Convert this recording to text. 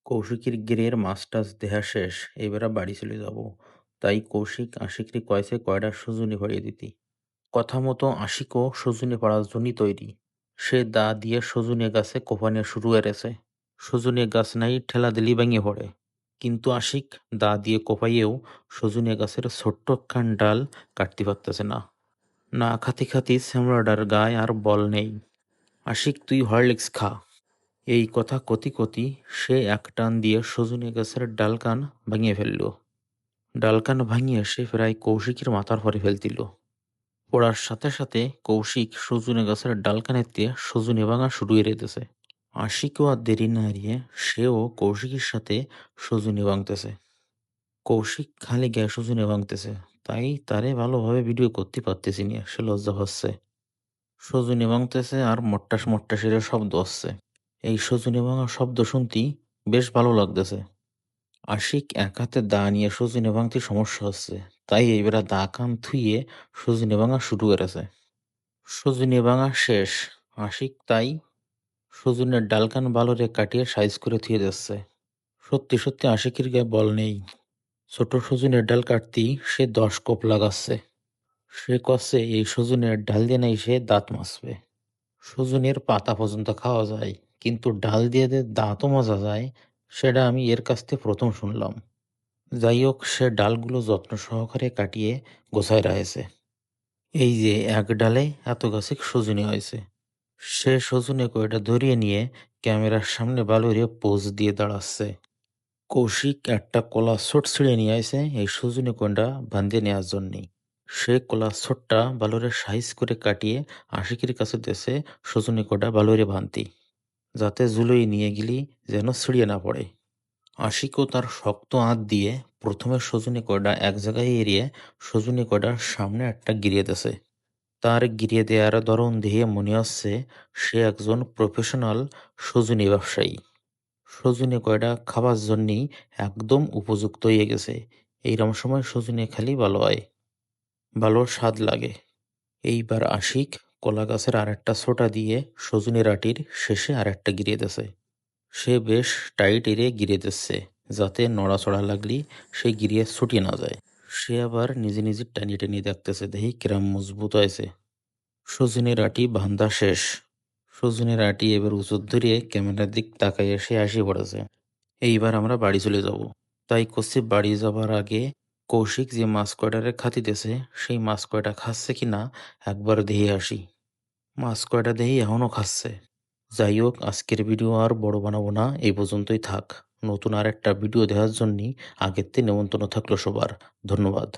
কৌশিকীর গিরের মাছ টাছ দেহা শেষ, এইবেরা বাড়ি চলে যাব। তাই কৌশিক আশিকরে কয়েছে কয়টা সজনে ভরিয়ে দিতি। কথা মতো আশিকও সজনে পাড়ার জন্যই তৈরি। সে দা দিয়ে সজনে গাছে কোপানো শুরু করেছে। সজনে গাছ নাই ঠেলা দিলি ভেঙে পড়ে। কিন্তু আশিক দা দিয়ে কোপাইয়েও সজনে গাছের ছোট্ট একখান ডাল কাটতে পারতেছে না। না খাতি খাতি শ্যামলাডার গায়ে আর বল নেই। আশিক তুই হরলিক্স খা। এই কথা কতি কতি সে এক টান দিয়ে সজনে গাছের ডালকান ভাঙিয়ে ফেলল। ডালকান ভাঙিয়ে সে প্রায় কৌশিকের মাথার পরে ফেলতিল। পড়ার সাথে সাথে কৌশিক সজনে গাছের ডালকানের দিয়ে সজনে ভাঙা শুরু করে দিতেছে। আশিকও আর দেরি না এড়িয়ে সেও কৌশিকের সাথে সজনে ভাঙতেছে। কৌশিক খালি গ্যাস সজনে ভাঙতেছে, তাই তারে ভালোভাবে ভিডিও করতে পারতেছি না, সে লজ্জা পাচ্ছে। সজনে ভাঙতেছে আর মট্টাস মট্টাসের শব্দ আসছে। এই সজনে ভাঙা শব্দ শুনতে বেশ ভালো লাগতেছে। আশিক এক হাতে দা নিয়ে সজনে ভাঙতে সমস্যা হচ্ছে, তাই এইবার দা কান থুইয়ে সজনে ভাঙা শুরু করেছে। সজনে ভাঙা শেষ। আশিক তাই সজনের ডালকান বালরে কাটিয়ে সাইজ করে থুয়ে যাচ্ছে। সত্যি সত্যি আশিকের গায়ে বল নেই। ছোট সজনের ডাল কাটতেই সে 10 কোপ লাগাচ্ছে। সে কচ্ছে এই সজনের ডাল দিয়ে নাই সে দাঁত মাজবে। সজনের পাতা পর্যন্ত খাওয়া যায়, কিন্তু ডাল দিয়ে যে দাঁতও মাজা যায় সেটা আমি এর কাছ থেকে প্রথম শুনলাম। যাই হোক, সে ডালগুলো যত্ন সহকারে কাটিয়ে গোছায় রাখেছে। এই যে এক ডালে এত গাছে সজনে হয়েছে। সে সজনে কয়টা ধরিয়ে নিয়ে ক্যামেরার সামনে বালুরিয়ে পোজ দিয়ে দাঁড়াচ্ছে। কৌশিক একটা কলা ছোট ছিঁড়ে নিয়ে আসে এই সজনে কোনটা বাঁধিয়ে নেওয়ার জন্যই। সে কলা ছোটটা বালুরে সাইজ করে কাটিয়ে আশিকের কাছে দেশে সজনে কোটা বালুরে বাঁধতি, যাতে জুলোই নিয়ে গেলি যেন ছিঁড়িয়ে না পড়ে। আশিকও তার শক্ত আঁত দিয়ে প্রথমে সজনে কয়টা এক জায়গায় এড়িয়ে সজনে কয়টার সামনে একটা গিরিয়ে দেছে। তার গিরিয়ে দেওয়ার ধরন দিয়ে মনে হচ্ছে সে একজন প্রফেশনাল সজনে ব্যবসায়ী। সজনে কয়টা খাবার জন্যই একদম উপযুক্ত হয়ে গেছে। এইরকম সময় সজনে খালি ভালো হয়, ভালো স্বাদ লাগে। এইবার আশিক কলা গাছের আর একটা ছোটা দিয়ে সজনের আটির শেষে আর একটা গিরিয়ে দেছে। সে বেশ টাইট এরে গিরে দিচ্ছে, যাতে নড়াচড়া লাগলি সে গিরিয়ে ছুটিয়ে না যায়। সে আবার নিজে নিজে টানিয়ে টানিয়ে দেখতেছে, দেখি কিরাম মজবুত হয়েছে। সজনের আটি বান্ধা শেষ। সজনের আটি এবার উঁচুর ধরিয়ে ক্যামেরার দিক তাকাই এসে আসি পড়েছে। এইবার আমরা বাড়ি চলে যাব। তাই করছি বাড়ি যাবার আগে কৌশিক যে মাছ কয়টারে খাতিতেছে সেই মাছ কয়টা খাচ্ছে কিনা একবার দেখে আসি। মাছ কয়টা দেখি এখনো খাচ্ছে। যাই হোক, আজকের ভিডিও আর বড় বানাবো না, এই পর্যন্তই থাক। নতুন আর একটা ভিডিও দেখার জন্য আগের থেকে নেমন্তন্ন থাকলো সবার। ধন্যবাদ।